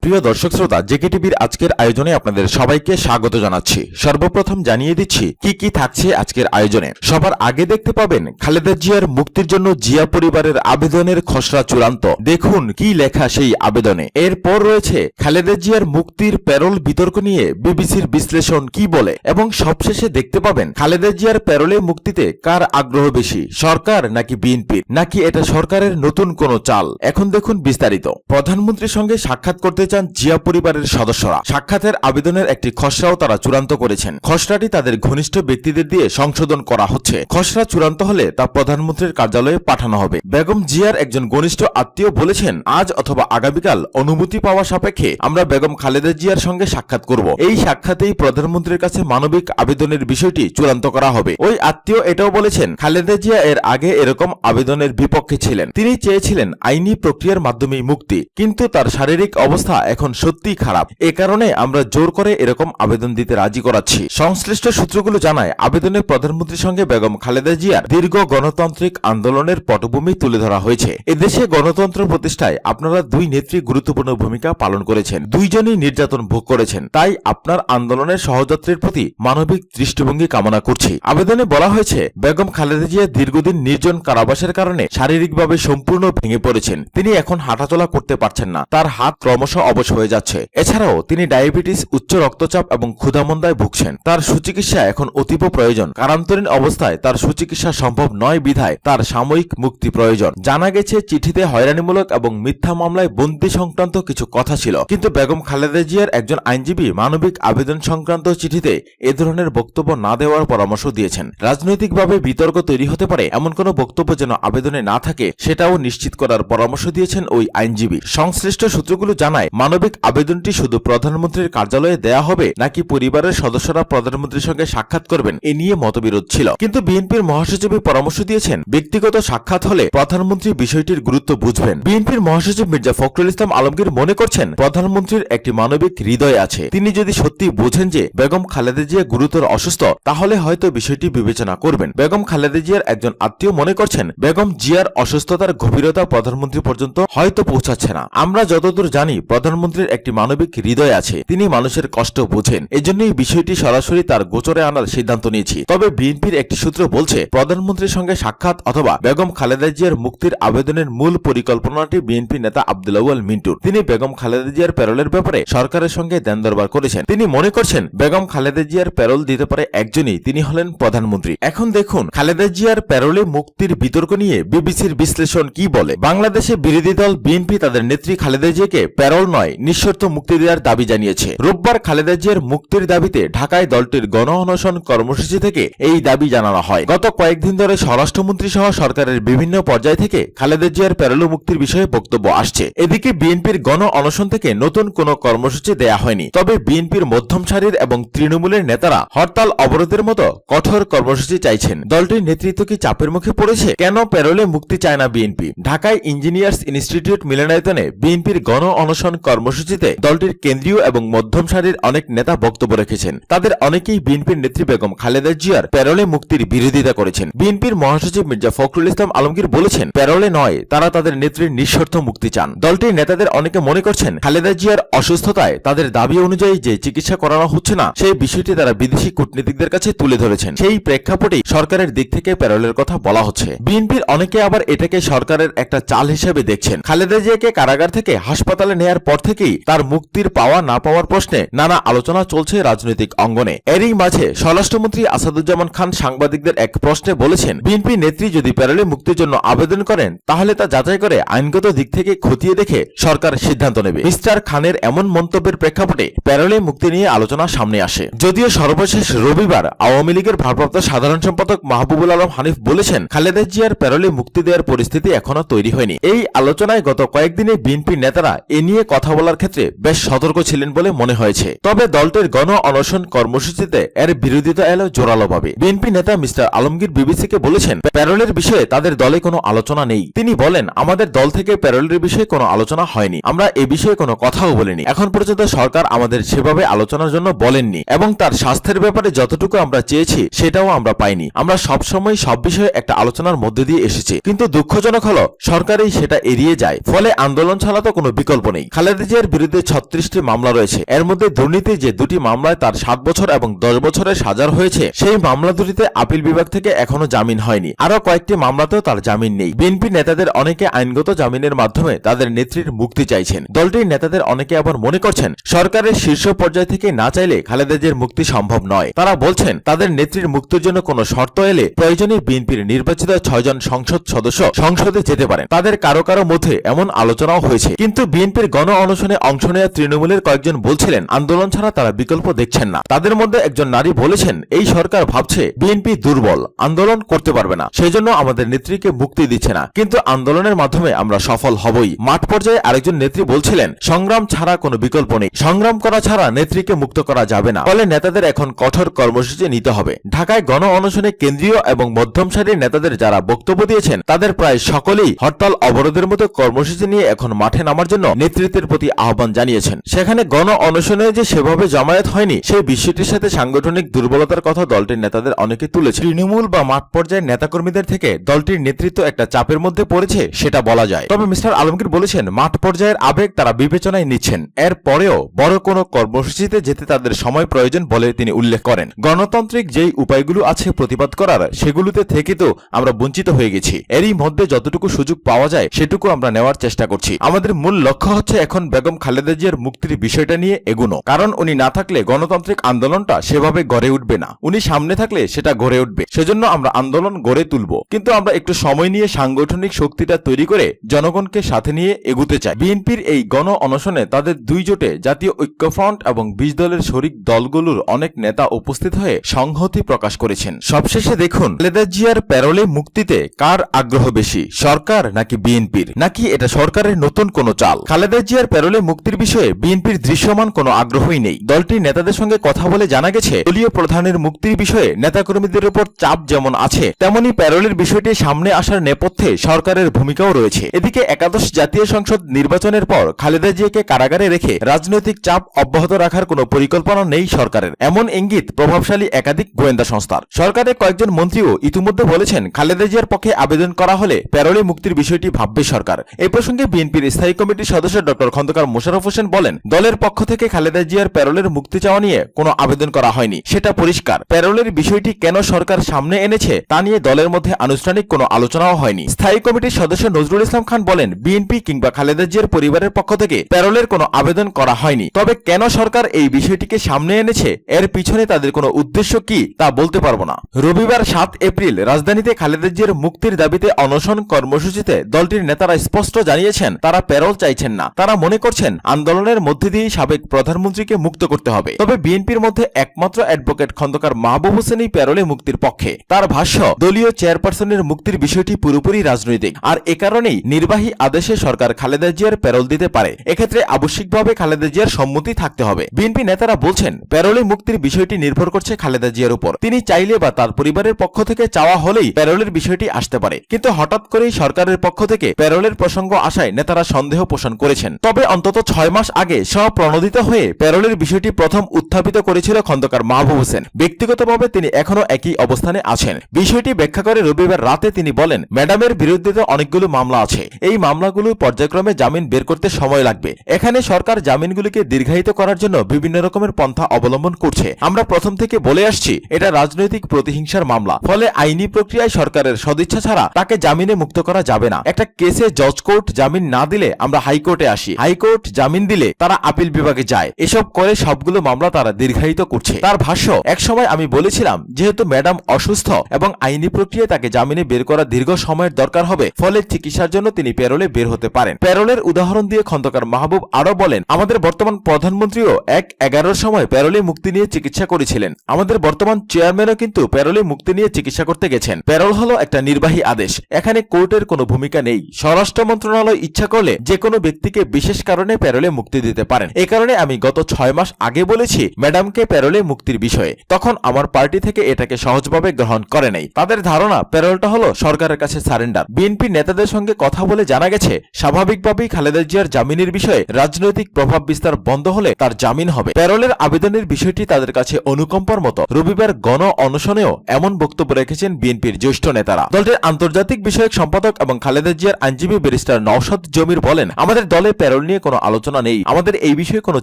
প্রিয় দর্শক শ্রোতা, জেকে টিভির আজকের আয়োজনে আপনাদের সবাইকে স্বাগত জানাচ্ছি। সর্বপ্রথম জানিয়ে দিচ্ছি কি কি থাকছে আজকের আয়োজনে। সবার আগে দেখতে পাবেন খালেদা জিয়ার মুক্তির জন্য জিয়া পরিবারের আবেদনের খসড়া চূড়ান্ত, দেখুন কি লেখা সেই আবেদনে। এরপর রয়েছে খালেদা জিয়ার মুক্তির প্যারোল বিতর্ক নিয়ে বিবিসির বিশ্লেষণ কি বলে, এবং সবশেষে দেখতে পাবেন খালেদা জিয়ার প্যারোলে মুক্তিতে কার আগ্রহ বেশি, সরকার নাকি বিএনপির, নাকি এটা সরকারের নতুন কোনো চাল। এখন দেখুন বিস্তারিত। প্রধানমন্ত্রীর সঙ্গে সাক্ষাৎ করতে চান জিয়া পরিবারের সদস্যরা। সাক্ষাতের আবেদনের একটি খসড়াও তারা চূড়ান্ত করেছেন। খসড়াটি তাদের ঘনিষ্ঠ ব্যক্তিদের দিয়ে সংশোধন করা হচ্ছে। খসড়া চূড়ান্ত হলে তা প্রধানমন্ত্রীর কার্যালয়ে পাঠানো হবে। বেগম জিয়ার একজন ঘনিষ্ঠ আত্মীয় বলেছেন, আজ অথবা আগামীকাল অনুমতি পাওয়া সাপেক্ষে আমরা বেগম খালেদা জিয়ার সঙ্গে সাক্ষাৎ করব। এই সাক্ষাতেই প্রধানমন্ত্রীর কাছে মানবিক আবেদনের বিষয়টি চূড়ান্ত করা হবে। ওই আত্মীয় এটাও বলেছেন, খালেদা জিয়া এর আগে এরকম আবেদনের বিপক্ষে ছিলেন। তিনি চেয়েছিলেন আইনি প্রক্রিয়ার মাধ্যমেই মুক্তি, কিন্তু তার শারীরিক অবস্থা এখন সত্যিই খারাপ। এ কারণে আমরা জোর করে এরকম আবেদন দিতে রাজি করাচ্ছি। সংশ্লিষ্ট সূত্রগুলো জানায়, আবেদনে প্রধানমন্ত্রীর সঙ্গে বেগম খালেদা জিয়ার দীর্ঘ গণতান্ত্রিক আন্দোলনের পটভূমি তুলে ধরা হয়েছে। এদেশে গণতন্ত্র প্রতিষ্ঠায় আপনারা দুই নেত্রী গুরুত্বপূর্ণ ভূমিকা পালন করেছেন। দুইজনই নির্যাতন ভোগ করেছেন। তাই আপনার আন্দোলনের সহযাত্রীর প্রতি মানবিক দৃষ্টিভঙ্গি কামনা করছি। আবেদনে বলা হয়েছে, বেগম খালেদা জিয়া দীর্ঘদিন নির্জন কারাবাসের কারণে শারীরিকভাবে সম্পূর্ণ ভেঙে পড়েছেন। তিনি এখন হাঁটাচলা করতে পারছেন না। তার হাত ক্রমশ অবশ হয়ে যাচ্ছে। এছাড়াও তিনি ডায়াবেটিস, উচ্চ রক্তচাপ এবং ক্ষুধামন্দায় ভুগছেন। তার সুচিকিৎসা এখন অতীব প্রয়োজন। কারান্তরীণ অবস্থায় তার সুচিকিৎসা সম্ভব নয় বিধায় তার সাময়িক মুক্তি প্রয়োজন। জানা গেছে, চিঠিতে হয়রানিমূলক এবং মিথ্যা মামলায় বন্দী সংক্রান্ত কিছু কথা ছিল, কিন্তু বেগম খালেদা জিয়ার একজন আইনজীবী মানবিক আবেদন সংক্রান্ত চিঠিতে এ ধরনের বক্তব্য না দেওয়ার পরামর্শ দিয়েছেন। রাজনৈতিকভাবে বিতর্ক তৈরি হতে পারে এমন কোনো বক্তব্য যেন আবেদনে না থাকে, সেটাও নিশ্চিত করার পরামর্শ দিয়েছেন ওই আইনজীবী। সংশ্লিষ্ট সূত্রগুলো জানায়, মানবিক আবেদনটি শুধু প্রধানমন্ত্রীর কার্যালয়ে দেয়া হবে নাকি পরিবারের সদস্যরা প্রধানমন্ত্রীর সঙ্গে সাক্ষাৎ করবেন, এ নিয়ে মতবিরোধ ছিল। কিন্তু বিএনপির মহাসচিব পরামর্শ দিয়েছেন, ব্যক্তিগত সাক্ষাৎ হলে প্রধানমন্ত্রী বিষয়টির গুরুত্ব বুঝবেন। বিএনপির মহাসচিব মির্জা ফখরুল ইসলাম আলমগীর মনে করছেন, প্রধানমন্ত্রীর একটি মানবিক হৃদয় আছে। তিনি যদি সত্যি বোঝেন যে বেগম খালেদা জিয়া গুরুতর অসুস্থ, তাহলে হয়তো বিষয়টি বিবেচনা করবেন। বেগম খালেদা জিয়ার একজন আত্মীয় মনে করছেন, বেগম জিয়ার অসুস্থতার গভীরতা প্রধানমন্ত্রী পর্যন্ত হয়তো পৌঁছাচ্ছে না। আমরা যতদূর জানি, প্রধানমন্ত্রীর একটি মানবিক হৃদয় আছে। তিনি মানুষের কষ্ট বোঝেন। এজন্যই বিষয়টি সরাসরি তার গোচরে আনার সিদ্ধান্ত নিয়েছি। তবে বিএনপির একটি সূত্র বলছে, প্রধানমন্ত্রীর সঙ্গে সাক্ষাৎ অথবা বেগম খালেদা জিয়ার মুক্তির আবেদনের মূল পরিকল্পনাটি বিএনপি নেতা আব্দুল আউয়াল মিন্টুর। তিনি বেগম খালেদা জিয়ার প্যারোলের ব্যাপারে সরকারের সঙ্গে দেন দরবার করেছেন। তিনি মনে করছেন, বেগম খালেদা জিয়ার প্যারোল দিতে পারে একজনই, তিনি হলেন প্রধানমন্ত্রী। এখন দেখুন খালেদা জিয়ার প্যারোলে মুক্তির বিতর্ক নিয়ে বিবিসির বিশ্লেষণ কি বলে। বাংলাদেশে বিরোধী দল বিএনপি তাদের নেত্রী খালেদা জিয়াকে প্যারোল নয়, নিঃশর্ত মুক্তি দেওয়ার দাবি জানিয়েছে। রোববার খালেদা জিয়ার মুক্তির দাবিতে ঢাকায় দলটির গণ অনশন কর্মসূচি থেকে এই দাবি জানানো হয়। গত কয়েকদিন ধরে স্বরাষ্ট্রমন্ত্রী সহ সরকারের বিভিন্ন পর্যায় থেকে খালেদা জিয়ার প্যারোলে মুক্তির বিষয়ে বক্তব্য আসছে। এদিকে বিএনপির গণ অনশন থেকে নতুন কোনো কর্মসূচি দেয়া হয়নি। তবে বিএনপির মধ্যম সারির এবং তৃণমূলের নেতারা হরতাল অবরোধের মতো কঠোর কর্মসূচি চাইছেন। দলটির নেতৃত্ব কি চাপের মুখে পড়েছে? কেন প্যারোলে মুক্তি চায় না বিএনপি? ঢাকায় ইঞ্জিনিয়ার্স ইনস্টিটিউট মিলনায়তনে বিএনপির গণ অনশন কর্মসূচিতে দলটির কেন্দ্রীয় এবং মধ্যম সারির অনেক নেতা বক্তব্য রেখেছেন। তাদের অনেকেই বিএনপির নেত্রী বেগম খালেদা জিয়ার প্যারোলে মুক্তির বিরোধিতা করেছেন। বিএনপির মহাসচিব মির্জা ফখরুল ইসলাম আলমগীর বলেছেন, প্যারোলে নয়, তারা তাদের নেত্রীর নিঃশর্ত মুক্তি চান। দলটির নেতাদের অনেকে মনে করছেন, খালেদা জিয়ার অসুস্থতায় তাদের দাবি অনুযায়ী যে চিকিৎসা করানো হচ্ছে না, সেই বিষয়টি তারা বিদেশি কূটনীতিকদের কাছে তুলে ধরেছেন। সেই প্রেক্ষাপটেই সরকারের দিক থেকে প্যারোলের কথা বলা হচ্ছে। বিএনপির অনেকে আবার এটাকে সরকারের একটা চাল হিসেবে দেখছেন। খালেদা জিয়াকে কারাগার থেকে হাসপাতালে নেয়ার পর থেকেই তার মুক্তির পাওয়া না পাওয়ার প্রশ্নে নানা আলোচনা চলছে রাজনৈতিক অঙ্গনে। এরই মাঝে স্বরাষ্ট্রমন্ত্রী আসাদুজ্জামান খান সাংবাদিকদের এক প্রশ্নে বলেছেন, বিএনপি নেত্রী যদি প্যারোলে মুক্তির জন্য আবেদন করেন, তাহলে তা যাচাই করে আইনগত দিক থেকে খতিয়ে দেখে সরকার সিদ্ধান্ত নেবে। মিস্টার খানের এমন মন্তব্যের প্রেক্ষাপটে প্যারোলে মুক্তি নিয়ে আলোচনা সামনে আসে। যদিও সর্বশেষ রবিবার আওয়ামী লীগের ভারপ্রাপ্ত সাধারণ সম্পাদক মাহবুবুল আলম হানিফ বলেছেন, খালেদা জিয়ার প্যারোলে মুক্তি দেওয়ার পরিস্থিতি এখনো তৈরি হয়নি। এই আলোচনায় গত কয়েকদিনে বিএনপি নেতারা এ নিয়ে কথা বলার ক্ষেত্রে বেশ সতর্ক ছিলেন বলে মনে হয়েছে। তবে দলটির গণ অনশন কর্মসূচিতে এর বিরোধিতা এলো জোরালোভাবে। বিএনপি নেতা মিস্টার আলমগীর বিবিসিকে বলেছেন, প্যারোলের বিষয়ে তাদের দলে কোনো আলোচনা নেই। তিনি বলেন, আমাদের দল থেকে প্যারোলের বিষয়ে কোনো আলোচনা হয়নি। আমরা এ বিষয়ে কোনো কথাও বলিনি। এখন পর্যন্ত সরকার আমাদের সেভাবে আলোচনার জন্য বলেননি, এবং তার স্বাস্থ্যের ব্যাপারে যতটুকু আমরা চেয়েছি সেটাও আমরা পাইনি। আমরা সবসময় সব বিষয়ে একটা আলোচনার মধ্যে দিয়ে এসেছি, কিন্তু দুঃখজনক হলো সরকারই সেটা এড়িয়ে যায়। ফলে আন্দোলন ছাড়া তো কোনো বিকল্প নেই। খালেদা খালেদা জিয়ার বিরুদ্ধে 36টি মামলা রয়েছে। এর মধ্যে দুর্নীতি যে দুটি মামলায় তার 7 বছর এবং 10 বছরের সাজার হয়েছে, সেই মামলা দুটিতে আপিল বিভাগ থেকে এখনো জামিন হয়নি। আরো কয়েকটি মামলাতেও তার জামিন নেই। বিএনপি নেতাদের অনেকে আইনগত জামিনের মাধ্যমে তাদের নেত্রীর মুক্তি চাইছেন। দলটির নেতাদের অনেকে আবার মনে করছেন সরকারের শীর্ষ পর্যায় থেকে না চাইলে খালেদা জিয়ার মুক্তি সম্ভব নয়। তারা বলছেন তাদের নেত্রীর মুক্তির জন্য কোনো শর্ত এলে প্রয়োজনে বিএনপির নির্বাচিত 6 জন সংসদ সদস্য সংসদে যেতে পারেন। তাদের কারো কারো মধ্যে এমন আলোচনাও হয়েছে। কিন্তু বিএনপির গণ অনশনে অংশ নেওয়া তৃণমূলের কয়েকজন বলছিলেন আন্দোলন ছাড়া তারা বিকল্প দেখছেন না। তাদের মধ্যে একজন নারী বলেছেন এই সরকার ভাবছে বিএনপি দুর্বল, আন্দোলন করতে পারবে না, সেজন্য আমাদের নেত্রীকে মুক্তি দিচ্ছে না, কিন্তু আন্দোলনের মাধ্যমে আমরা সফল হবই। মাঠ পর্যায়ে আরেকজন নেত্রী বলছিলেন সংগ্রাম ছাড়া কোনো বিকল্প নেই, সংগ্রাম করা ছাড়া নেত্রীকে মুক্ত করা যাবে না, ফলে নেতাদের এখন কঠোর কর্মসূচি নিতে হবে। ঢাকায় গণ অনশনে কেন্দ্রীয় এবং মধ্যম সারির নেতাদের যারা বক্তব্য দিয়েছেন তাদের প্রায় সকলেই হরতাল অবরোধের মতো কর্মসূচি নিয়ে এখন মাঠে নামার জন্য নেতৃত্বের প্রতি আহ্বান জানিয়েছেন। সেখানে গণ অনশনে যে সেভাবে জমায়েত হয়নি সেই বিষয়টির সাথে সাংগঠনিক দুর্বলতার কথা দলটির নেতাদের অনেকে তুলেছে। তৃণমূল বা মাঠ পর্যায়ের নেতাকর্মীদের থেকে দলটির নেতৃত্ব একটা চাপের মধ্যে পড়েছে সেটা বলা যায়। তবে মিস্টার আলমগীর বলেছেন মাঠ পর্যায়ের আবেগ তারা বিবেচনায় নিচ্ছেন, এর পরেও বড় কোনো কর্মসূচিতে যেতে তাদের সময় প্রয়োজন বলে তিনি উল্লেখ করেন। গণতান্ত্রিক যেই উপায়গুলো আছে প্রতিবাদ করার, সেগুলোতে থেকে তো আমরা বঞ্চিত হয়ে গেছি। এরই মধ্যে যতটুকু সুযোগ পাওয়া যায় সেটুকু আমরা নেওয়ার চেষ্টা করছি। আমাদের মূল লক্ষ্য হচ্ছে এখন বেগম খালেদা জিয়ার মুক্তির বিষয়টা নিয়ে এগুনো, কারণ উনি না থাকলে গণতান্ত্রিক আন্দোলনটা সেভাবে গড়ে উঠবে না, উনি সামনে থাকলে সেটা গড়ে উঠবে। সেজন্য আমরা আন্দোলন গড়ে তুলব, কিন্তু আমরা একটু সময় নিয়ে সাংগঠনিক শক্তিটা তৈরি করে জনগণকে সাথে নিয়ে এগুতে চাই। বিএনপির এই গণ অনশনে তাদের দুই জোটে জাতীয় ঐক্যফ্রন্ট এবং 20 দলের শরিক দলগুলোর অনেক নেতা উপস্থিত হয়ে সংহতি প্রকাশ করেছেন। সবশেষে দেখুন খালেদা জিয়ার প্যারোলে মুক্তিতে কার আগ্রহ বেশি, সরকার নাকি বিএনপির, নাকি এটা সরকারের নতুন কোনো চাল? খালেদা জিয়ার প্যারোলে মুক্তির বিষয়ে বিএনপির দৃশ্যমান কোনো আগ্রহই নেই। দলটির নেতাদের সঙ্গে কথা বলে জানা গেছে দলীয় প্রধানের মুক্তির বিষয়ে নেতাকর্মীদের উপর চাপ যেমন আছে, তেমনি প্যারোলের বিষয়টি সামনে আসার নেপথ্যে সরকারের ভূমিকাও রয়েছে। এদিকে একাদশ জাতীয় সংসদ নির্বাচনের পর খালেদা জিয়াকে কারাগারে রেখে রাজনৈতিক চাপ অব্যাহত রাখার কোনো পরিকল্পনা নেই সরকারের, এমন ইঙ্গিত প্রভাবশালী একাধিক গোয়েন্দা সংস্থার। সরকারের কয়েকজন মন্ত্রীও ইতিমধ্যে বলেছেন খালেদা জিয়ার পক্ষে আবেদন করা হলে প্যারোলে মুক্তির বিষয়টি ভাববে সরকার। এই প্রসঙ্গে বিএনপির স্থায়ী কমিটির সদস্য ডক্টর খন্দকার মোশাররফ হোসেন বলেন দলের পক্ষ থেকে খালেদা জিয়ার প্যারোলের মুক্তি চাওয়া নিয়ে কোনো আবেদন করা হয়নি, সেটা পরিষ্কার। প্যারোলের বিষয়টি কেন সরকার সামনে এনেছে তা নিয়ে দলের মধ্যে আনুষ্ঠানিক কোনো আলোচনাও হয়নি। স্থায়ী কমিটির সদস্য নজরুল ইসলাম খান বলেন বিএনপি কিংবা খালেদা জিয়ার পরিবারের পক্ষ থেকে প্যারোলের কোনো আবেদন করা হয়নি, তবে কেন সরকার এই বিষয়টিকে সামনে এনেছে এর পিছনে তাদের কোনো উদ্দেশ্য কি তা বলতে পারবো না। রবিবার 7 এপ্রিল রাজধানীতে খালেদা জিয়ার মুক্তির দাবিতে অনশন কর্মসূচিতে দলটির নেতারা স্পষ্ট জানিয়েছেন তারা প্যারোল চাইছেন না, তারা মনে করছেন আন্দোলনের মধ্যে দিয়ে সাবেক প্রধানমন্ত্রীকে মুক্ত করতে হবে। তবে বিএনপির মধ্যে একমাত্র অ্যাডভোকেট খন্দকার মাহবুব হোসেনই প্যারোলে মুক্তির পক্ষে। তার ভাষ্য দলীয় চেয়ারপারসনের মুক্তির বিষয়টি পুরোপুরি রাজনৈতিক, আর এ কারণেই নির্বাহী আদেশে সরকার খালেদা জিয়ার প্যারোল দিতে পারে, এক্ষেত্রে আবশ্যিকভাবে খালেদা জিয়ার সম্মতি থাকতে হবে। বিএনপি নেতারা বলছেন প্যারোলে মুক্তির বিষয়টি নির্ভর করছে খালেদা জিয়ার উপর, তিনি চাইলে বা তার পরিবারের পক্ষ থেকে চাওয়া হলেই প্যারোলের বিষয়টি আসতে পারে, কিন্তু হঠাৎ করেই সরকারের পক্ষ থেকে প্যারোলের প্রসঙ্গ আসায় নেতারা সন্দেহ পোষণ করেছেন। তবে অন্তত 6 মাস আগে স্বপ্রণোদিত হয়ে প্যারোলের বিষয়টি প্রথম উত্থাপিত করেছিল খন্দকার মাহবুব হোসেন। ব্যক্তিগতভাবে তিনি এখনো একই অবস্থানে আছেন। বিষয়টি ব্যাখ্যা করে রবিবার রাতে তিনি বলেন ম্যাডামের বিরুদ্ধে তো অনেকগুলো মামলা আছে, এই মামলাগুলো পর্যায়ক্রমে জামিন বের করতে সময় লাগবে। এখানে সরকার জামিনগুলিকে দীর্ঘায়িত করার জন্য বিভিন্ন রকমের পন্থা অবলম্বন করছে। আমরা প্রথম থেকে বলে আসছি এটা রাজনৈতিক প্রতিহিংসার মামলা, ফলে আইনি প্রক্রিয়ায় সরকারের সদিচ্ছা ছাড়া তাকে জামিনে মুক্ত করা যাবে না। একটা কেসে জজ কোর্ট জামিন না দিলে আমরা হাইকোর্টে আসি, হাইকোর্ট জামিন দিলে তারা আপিল বিভাগে যায়, এসব করে সবগুলো মামলা তারা দীর্ঘায়িত করছে। তার ভাষ্য একসময় আমি বলেছিলাম যেহেতু ম্যাডাম অসুস্থ এবং আইনি প্রক্রিয়ায় তাকে জামিনে বের করা দীর্ঘ সময়ের দরকার হবে, ফলে চিকিৎসার জন্য তিনি প্যারোলে বের হতে পারেন। প্যারোলের উদাহরণ দিয়ে খন্দকার মাহবুব আরো বলেন আমাদের বর্তমান প্রধানমন্ত্রীও 1/11 সময় প্যারোলে মুক্তি নিয়ে চিকিৎসা করেছিলেন, আমাদের বর্তমান চেয়ারম্যানও কিন্তু প্যারোলে মুক্তি নিয়ে চিকিৎসা করতে গেছেন। প্যারোল হলো একটা নির্বাহী আদেশ, এখানে কোর্টের কোনো ভূমিকা নেই। স্বরাষ্ট্র মন্ত্রণালয় ইচ্ছা করলে যে কোনো ব্যক্তিকে বিশেষ কারণে প্যারোলে মুক্তি দিতে পারেন। এ কারণে আমি গত 6 মাস আগে বলেছি ম্যাডামকে প্যারোলে মুক্তির বিষয়ে, তখন আমার পার্টি থেকে এটাকে সহজভাবে গ্রহণ করে নাই। তাদের ধারণা প্যারোলটা হলো সরকারের কাছে সারেন্ডার। বিএনপি নেতাদের সঙ্গে কথা বলে জানা গেছে স্বাভাবিকভাবেই খালেদা জিয়ার জামিনের বিষয়ে রাজনৈতিক প্রভাব বিস্তার বন্ধ হলে তার জামিন হবে। প্যারোলের আবেদনের বিষয়টি তাদের কাছে অনুকম্পার মতো। রবিবার গণ অনশনেও এমন বক্তব্য রেখেছেন বিএনপির জ্যেষ্ঠ নেতারা। দলটির আন্তর্জাতিক বিষয়ক সম্পাদক এবং খালেদা জিয়ার আইনজীবী ব্যারিস্টার নওশাদ জমির বলেন আমাদের দলে প্যারোলে প্যারোল নিয়ে কোনো আলোচনা নেই, আমাদের এই বিষয়ে কোনো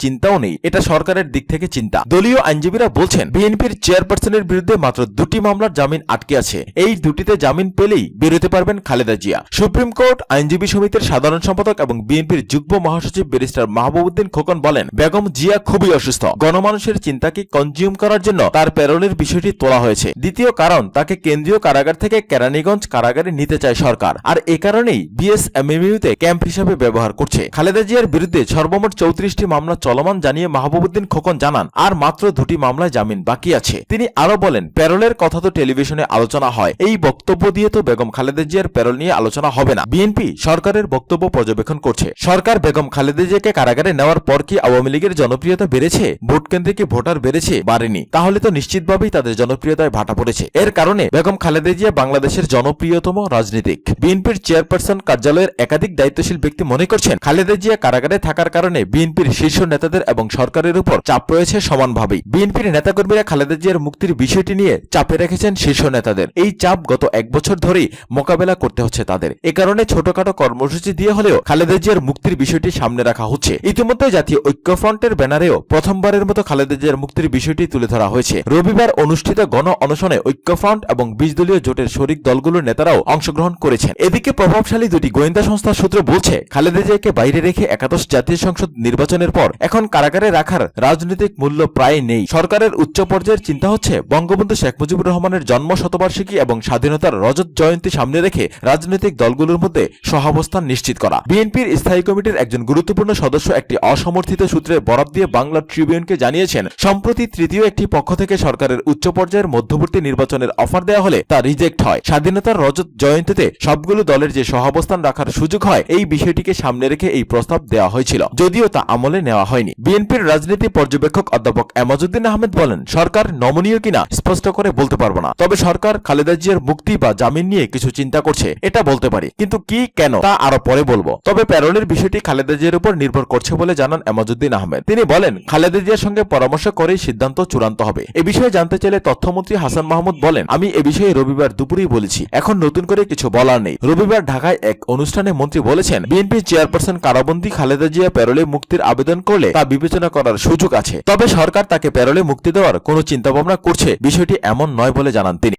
চিন্তাও নেই, এটা সরকারের দিক থেকে চিন্তা। দলীয় আইনজীবীরা বলছেন বিএনপির চেয়ারপারসনের বিরুদ্ধে মাত্র 2টি মামলার জামিন আটকে আছে, এই 2টিতে জামিন পেলেই বেরোতে পারবেন খালেদা জিয়া। সুপ্রিম কোর্ট আইনজীবী সমিতির সাধারণ সম্পাদক এবং বিএনপির যুগ্ম মহাসচিব ব্যারিস্টার মাহবুবউদ্দিন খোকন বলেন, বেগম জিয়া খুবই অসুস্থ, গণমানুষের চিন্তাকে কনজিউম করার জন্য তার প্যারোলের বিষয়টি তোলা হয়েছে। দ্বিতীয় কারণ, তাকে কেন্দ্রীয় কারাগার থেকে কেরানীগঞ্জ কারাগারে নিতে চায় সরকার, আর এ কারণেই বিএসএমএমইউতে ক্যাম্প হিসাবে ব্যবহার করছে। খালেদা জিয়ার বিরুদ্ধে সর্বমোট 34টি মামলা চলমান জানিয়ে মাহবুবউদ্দিন খোকন জানান, আর মাত্র 2টি মামলায় জামিন বাকি আছে। তিনি আরো বলেন, প্যারোলের কথা তো টেলিভিশনে আলোচনা হয়, এই বক্তব্য দিয়ে তো বেগম খালেদা জিয়ার প্যারোল নিয়ে আলোচনা হবে না। বিএনপি সরকারের বক্তব্য পর্যবেক্ষণ করছে। সরকার বেগম খালেদা জিয়াকে কারাগারে নেওয়ার পর কি আওয়ামী লীগের জনপ্রিয়তা বেড়েছে? ভোট কেন্দ্রে কি ভোটার বেড়েছে? বাড়েনি। তাহলে তো নিশ্চিতভাবেই তাদের জনপ্রিয়তায় ভাটা পড়েছে। এর কারণে বেগম খালেদা জিয়া বাংলাদেশের জনপ্রিয়তম রাজনীতিক। বিএনপির চেয়ারপারসন কার্যালয়ের একাধিক দায়িত্বশীল ব্যক্তি মনে করছেন, খালেদা জিয়া কারাগারে থাকার কারণে বিএনপির শীর্ষ নেতাদের এবং সরকারের উপর চাপ রয়েছে সমানভাবেই। বিএনপির নেতাকর্মীরা খালেদা জিয়ার মুক্তির বিষয়টি নিয়ে চাপে রেখেছেন শীর্ষ নেতাদের। এই চাপ গত 1 বছর ধরেই মোকাবেলা করতে হচ্ছে তাদের। এ কারণে ছোটখাটো কর্মসূচি দিয়ে হলেও খালেদা জিয়ার মুক্তির বিষয়টি সামনে রাখা হচ্ছে। ইতিমধ্যে জাতীয় ঐক্যফ্রন্টের ব্যানারেও প্রথমবারের মতো খালেদা জিয়ার মুক্তির বিষয়টি তুলে ধরা হয়েছে। রবিবার অনুষ্ঠিত গণ অনশনে ঐক্যফ্রন্ট এবং 20 দলীয় জোটের শরিক দলগুলোর নেতারাও অংশগ্রহণ করেছেন। এদিকে প্রভাবশালী দুটি গোয়েন্দা সংস্থার সূত্র বলছে, খালেদা জিয়াকে বাইরে রেখে একাদশ জাতীয় সংসদ নির্বাচনের পর এখন কারাগারে রাখার রাজনৈতিক মূল্য প্রায় নেই। সরকারের উচ্চ পর্যায়ের চিন্তা হচ্ছে বঙ্গবন্ধু শেখ মুজিবুর রহমানের জন্ম শতবার্ষিকী এবং স্বাধীনতার রজত জয়ন্তী সামনে রেখে রাজনৈতিক দলগুলোর মধ্যে সহাবস্থান নিশ্চিত করা। বিএনপির স্থায়ী কমিটির একজন গুরুত্বপূর্ণ সদস্য একটি অসমর্থিত সূত্রে বরাত দিয়ে বাংলা ট্রিবিউনকে জানিয়েছেন, সম্প্রতি তৃতীয় একটি পক্ষ থেকে সরকারের উচ্চ পর্যায়ের মধ্যবর্তী নির্বাচনের অফার দেওয়া হলে তা রিজেক্ট হয়। স্বাধীনতার রজত জয়ন্তীতে সবগুলো দলের যে সহাবস্থান রাখার সুযোগ হয়, এই বিষয়টিকে সামনে রেখে এই প্রস্তাব দেওয়া হয়েছিল, যদিও তা আমলে নেওয়া হয়নি। বিএনপির রাজনীতি পর্যবেক্ষক অধ্যাপক এমাজউদ্দিন আহমেদ বলেন, সরকার নমনীয় কিনা স্পষ্ট করে বলতে পারবো না, তবে সরকার খালেদা জিয়ার মুক্তি বা জামিন নিয়ে কিছু চিন্তা করছে এটা বলতে পারি, কিন্তু কি কেন তা আরো পরে বলবো। তবে প্যারোলের বিষয়টি খালেদা জিয়ার উপর নির্ভর করছে বলে জানান এমাজউদ্দিন আহমেদ। তিনি বলেন, খালেদা জিয়ার সঙ্গে পরামর্শ করেই সিদ্ধান্ত চূড়ান্ত হবে। এ বিষয়ে জানতে চাইলে তথ্যমন্ত্রী হাসান মাহমুদ বলেন, আমি এ বিষয়ে রবিবার দুপুরেই বলেছি, এখন নতুন করে কিছু বলার নেই। রবিবার ঢাকায় এক অনুষ্ঠানে মন্ত্রী বলেছেন, বিএনপি চেয়ারপারসন কারাবন্দী খালেদা জিয়া প্যারোলে মুক্তির আবেদন করলে তা বিবেচনা করার সুযোগ আছে, তবে সরকার তাকে প্যারোলে মুক্তি দেওয়ার কোনো চিন্তাভাবনা করছে বিষয়টি এমন নয় বলে জানান তিনি।